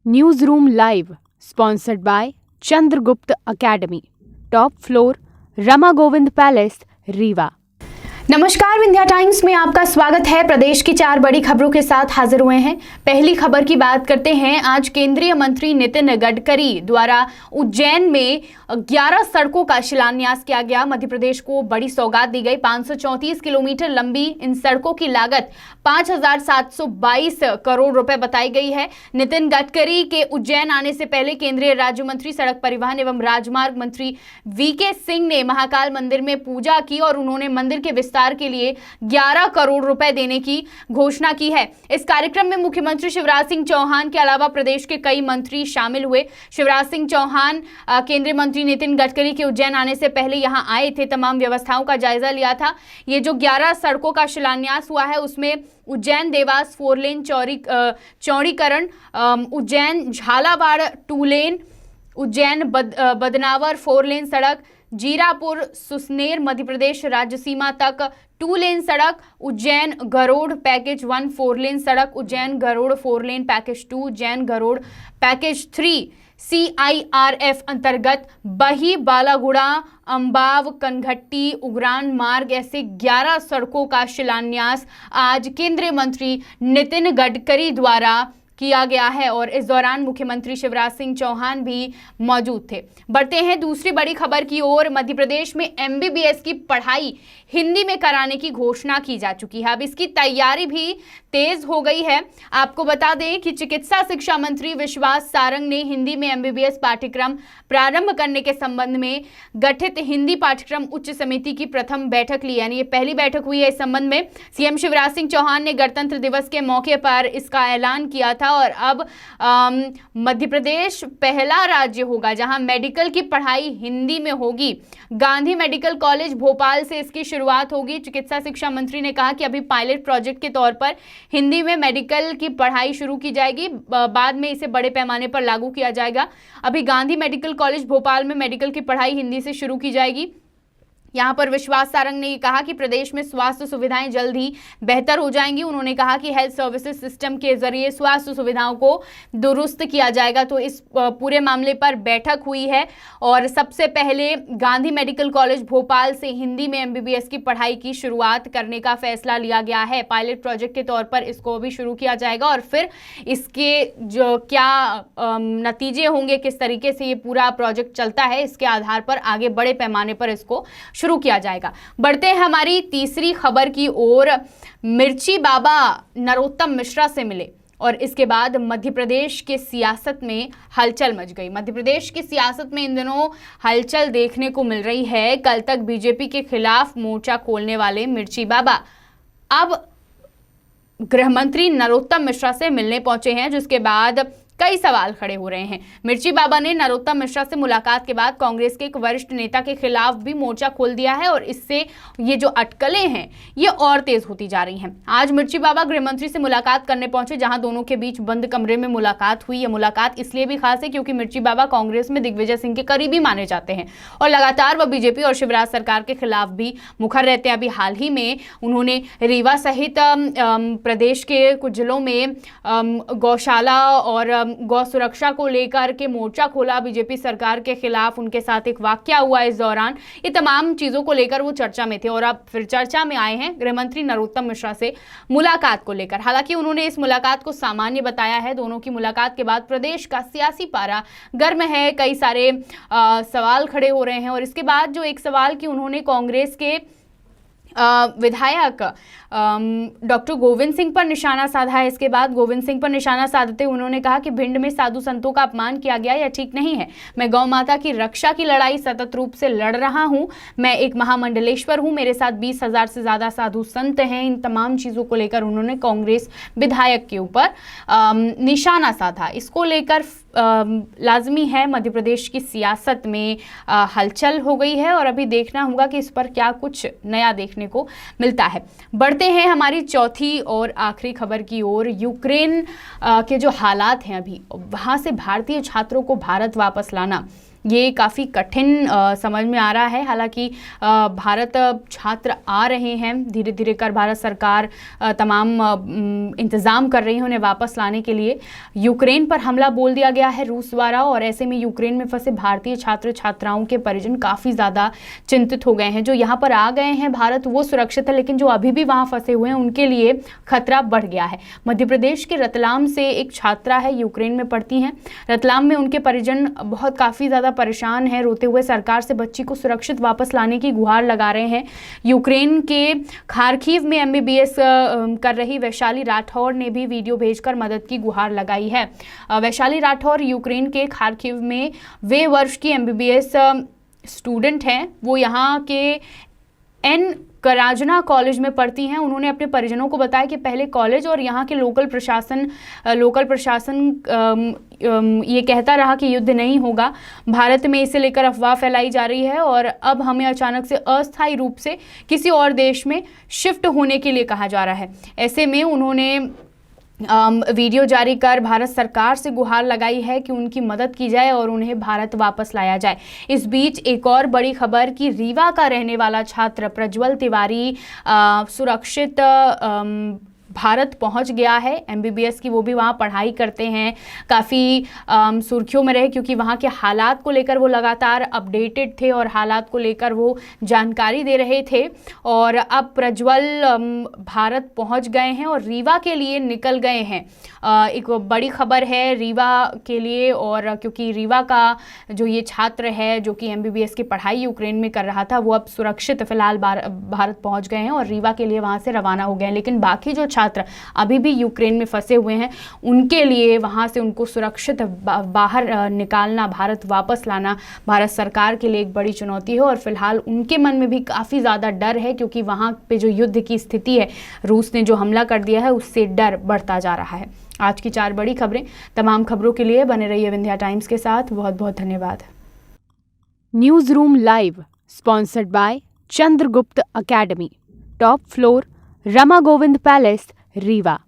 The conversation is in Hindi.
News room live sponsored by Chandragupta academy, top floor, Rama Govind palace, Rewa. नमस्कार, विंध्या टाइम्स में आपका स्वागत है। प्रदेश की 4 बड़ी खबरों के साथ हाजिर हुए हैं। पहली खबर की बात करते हैं। आज केंद्रीय मंत्री नितिन गडकरी द्वारा उज्जैन में 11 सड़कों का शिलान्यास किया गया। मध्य प्रदेश को बड़ी सौगात दी गई। 534 किलोमीटर लंबी इन सड़कों की लागत 5,722 करोड़ रुपए बताई गई है। नितिन गडकरी के उज्जैन आने से पहले केंद्रीय राज्य मंत्री सड़क परिवहन एवं राजमार्ग मंत्री वीके सिंह ने महाकाल मंदिर में पूजा की और उन्होंने मंदिर के विस्तार के लिए 11 करोड़ रुपए देने की घोषणा की है। इस कार्यक्रम में मुख्यमंत्री शिवराज सिंह चौहान के अलावा प्रदेश के कई मंत्री शामिल हुए। शिवराज सिंह चौहान केंद्रीय मंत्री नितिन गडकरी के उज्जैन आने से पहले यहां आए थे, तमाम व्यवस्थाओं का जायजा लिया था। ये जो 11 सड़कों का शिलान्यास हुआ है उसमें उज्जैन देवास 4 लेन चौड़ीकरण, उज्जैन झालावाड़ 2 लेन, उज्जैन बदनावर 4 लेन सड़क, जीरापुर सुसनेर मध्य प्रदेश राज्य सीमा तक 2 लेन सड़क, उज्जैन गरोड़ पैकेज 1 4 लेन सड़क, उज्जैन गरोड़ 4 लेन पैकेज 2, उज्जैन गरोड़ पैकेज 3 CIRF अंतर्गत बही बालागुड़ा अंबाव कनघट्टी उगरान मार्ग, ऐसे 11 सड़कों का शिलान्यास आज केंद्रीय मंत्री नितिन गडकरी द्वारा किया गया है और इस दौरान मुख्यमंत्री शिवराज सिंह चौहान भी मौजूद थे। बढ़ते हैं दूसरी बड़ी खबर की ओर। मध्य प्रदेश में MBBS की पढ़ाई हिंदी में कराने की घोषणा की जा चुकी है। अब इसकी तैयारी भी तेज हो गई है। आपको बता दें कि चिकित्सा शिक्षा मंत्री विश्वास सारंग ने हिंदी में MBBS पाठ्यक्रम प्रारंभ करने के संबंध में गठित हिंदी पाठ्यक्रम उच्च समिति की प्रथम बैठक ली, यानी ये पहली बैठक हुई है इस संबंध में। CM शिवराज सिंह चौहान ने गणतंत्र दिवस के मौके पर इसका ऐलान किया था और अब मध्य प्रदेश पहला राज्य होगा जहां मेडिकल की पढ़ाई हिंदी में होगी। गांधी मेडिकल कॉलेज भोपाल से इसकी शुरुआत होगी। चिकित्सा शिक्षा मंत्री ने कहा कि अभी पायलट प्रोजेक्ट के तौर पर हिंदी में मेडिकल की पढ़ाई शुरू की जाएगी, बाद में इसे बड़े पैमाने पर लागू किया जाएगा। अभी गांधी मेडिकल कॉलेज भोपाल में मेडिकल की पढ़ाई हिंदी से शुरू की जाएगी। यहाँ पर विश्वास सारंग ने कहा कि प्रदेश में स्वास्थ्य सुविधाएं जल्द ही बेहतर हो जाएंगी। उन्होंने कहा कि हेल्थ सर्विसेज सिस्टम के जरिए स्वास्थ्य सुविधाओं को दुरुस्त किया जाएगा। तो इस पूरे मामले पर बैठक हुई है और सबसे पहले गांधी मेडिकल कॉलेज भोपाल से हिंदी में MBBS की पढ़ाई की शुरुआत करने का फैसला लिया गया है। पायलट प्रोजेक्ट के तौर पर इसको भी शुरू किया जाएगा और फिर इसके जो क्या नतीजे होंगे, किस तरीके से ये पूरा प्रोजेक्ट चलता है, इसके आधार पर आगे बड़े पैमाने पर इसको शुरू किया जाएगा। बढ़ते हैं हमारी तीसरी खबर की ओर। मिर्ची बाबा नरोत्तम मिश्रा से मिले और इसके बाद मध्य प्रदेश के सियासत में हलचल मच गई। मध्य प्रदेश की सियासत में इन दिनों हलचल देखने को मिल रही है। कल तक बीजेपी के खिलाफ मोर्चा खोलने वाले मिर्ची बाबा अब गृह मंत्री नरोत्तम मिश्रा से मिलने पहुंचे हैं, जिसके बाद कई सवाल खड़े हो रहे हैं। मिर्ची बाबा ने नरोत्तम मिश्रा से मुलाकात के बाद कांग्रेस के एक वरिष्ठ नेता के खिलाफ भी मोर्चा खोल दिया है और इससे ये जो अटकलें हैं ये और तेज होती जा रही हैं। आज मिर्ची बाबा गृह मंत्री से मुलाकात करने पहुंचे, जहां दोनों के बीच बंद कमरे में मुलाकात हुई। यह मुलाकात इसलिए भी खास है क्योंकि मिर्ची बाबा कांग्रेस में दिग्विजय सिंह के करीबी माने जाते हैं और लगातार वह बीजेपी और शिवराज सरकार के खिलाफ भी मुखर रहते हैं। अभी हाल ही में उन्होंने रीवा सहित प्रदेश के कुछ जिलों में गौशाला और गौ सुरक्षा को लेकर के मोर्चा खोला बीजेपी सरकार के खिलाफ। उनके साथ एक वाकया हुआ इस दौरान। ये तमाम चीजों को लेकर वो चर्चा में थे और अब फिर चर्चा में आए हैं गृहमंत्री नरोत्तम मिश्रा से मुलाकात को लेकर। हालांकि उन्होंने इस मुलाकात को सामान्य बताया है। दोनों की मुलाकात के बाद प्रदेश का सियासी पारा गर्म है। कई सारे सवाल खड़े हो रहे हैं और इसके बाद जो एक सवाल कि उन्होंने कांग्रेस के विधायक डॉक्टर गोविंद सिंह पर निशाना साधा है। इसके बाद गोविंद सिंह पर निशाना साधते उन्होंने कहा कि भिंड में साधु संतों का अपमान किया गया यह ठीक नहीं है। मैं गौ माता की रक्षा की लड़ाई सतत रूप से लड़ रहा हूं। मैं एक महामंडलेश्वर हूं। मेरे साथ 20,000 से ज्यादा साधु संत हैं। इन तमाम चीजों को लेकर उन्होंने कांग्रेस विधायक के ऊपर निशाना साधा। इसको लेकर लाजमी है मध्य प्रदेश की सियासत में हलचल हो गई है और अभी देखना होगा कि इस पर क्या कुछ नया देखने को मिलता है। बढ़ते हैं हमारी चौथी और आखिरी खबर की ओर। यूक्रेन के जो हालात हैं अभी, वहाँ से भारतीय छात्रों को भारत वापस लाना ये काफ़ी कठिन समझ में आ रहा है। हालांकि भारत छात्र आ रहे हैं, धीरे धीरे कर भारत सरकार तमाम इंतज़ाम कर रही है उन्हें वापस लाने के लिए। यूक्रेन पर हमला बोल दिया गया है रूस द्वारा, और ऐसे में यूक्रेन में फंसे भारतीय छात्र छात्राओं के परिजन काफ़ी ज़्यादा चिंतित हो गए हैं। जो यहाँ पर आ गए हैं भारत वो सुरक्षित है, लेकिन जो अभी भी वहाँ फंसे हुए हैं उनके लिए खतरा बढ़ गया है। मध्य प्रदेश के रतलाम से एक छात्रा है, यूक्रेन में पढ़ती हैं। रतलाम में उनके परिजन बहुत काफ़ी ज़्यादा परेशान हैं, रोते हुए सरकार से बच्ची को सुरक्षित वापस लाने की गुहार लगा रहे हैं। यूक्रेन के खार्किव में MBBS कर रही वैशाली राठौर ने भी वीडियो भेजकर मदद की गुहार लगाई है। वैशाली राठौर यूक्रेन के खार्किव में वे वर्ष की MBBS स्टूडेंट हैं। वो यहाँ के एन कराजना कॉलेज में पढ़ती हैं। उन्होंने अपने परिजनों को बताया कि पहले कॉलेज और यहाँ के लोकल प्रशासन ये कहता रहा कि युद्ध नहीं होगा। भारत में इसे लेकर अफवाह फैलाई जा रही है और अब हमें अचानक से अस्थायी रूप से किसी और देश में शिफ्ट होने के लिए कहा जा रहा है। ऐसे में उन्होंने वीडियो जारी कर भारत सरकार से गुहार लगाई है कि उनकी मदद की जाए और उन्हें भारत वापस लाया जाए। इस बीच एक और बड़ी खबर कि रीवा का रहने वाला छात्र प्रज्वल तिवारी सुरक्षित भारत पहुंच गया है। MBBS की वो भी वहाँ पढ़ाई करते हैं। काफ़ी सुर्खियों में रहे क्योंकि वहाँ के हालात को लेकर वो लगातार अपडेटेड थे और हालात को लेकर वो जानकारी दे रहे थे। और अब प्रज्वल भारत पहुंच गए हैं और रीवा के लिए निकल गए हैं। एक बड़ी खबर है रीवा के लिए, और क्योंकि रीवा का जो ये छात्र है जो कि MBBS की पढ़ाई यूक्रेन में कर रहा था वो अब सुरक्षित फिलहाल भारत पहुंच गए हैं और रीवा के लिए वहाँ से रवाना हो गए हैं। लेकिन बाकी जो छात्र अभी भी यूक्रेन में फंसे हुए हैं उनके लिए वहां से उनको सुरक्षित बाहर निकालना, भारत वापस लाना भारत सरकार के लिए एक बड़ी चुनौती है। और फिलहाल उनके मन में भी काफ़ी ज़्यादा डर है क्योंकि वहां पे जो युद्ध की स्थिति है, रूस ने जो हमला कर दिया है उससे डर बढ़ता जा रहा है। आज की 4 बड़ी खबरें। तमाम खबरों के लिए बने रहिए विंध्या टाइम्स के साथ। बहुत बहुत धन्यवाद। News room live sponsored by Chandragupta academy, top floor, Rama Govind palace, Rewa.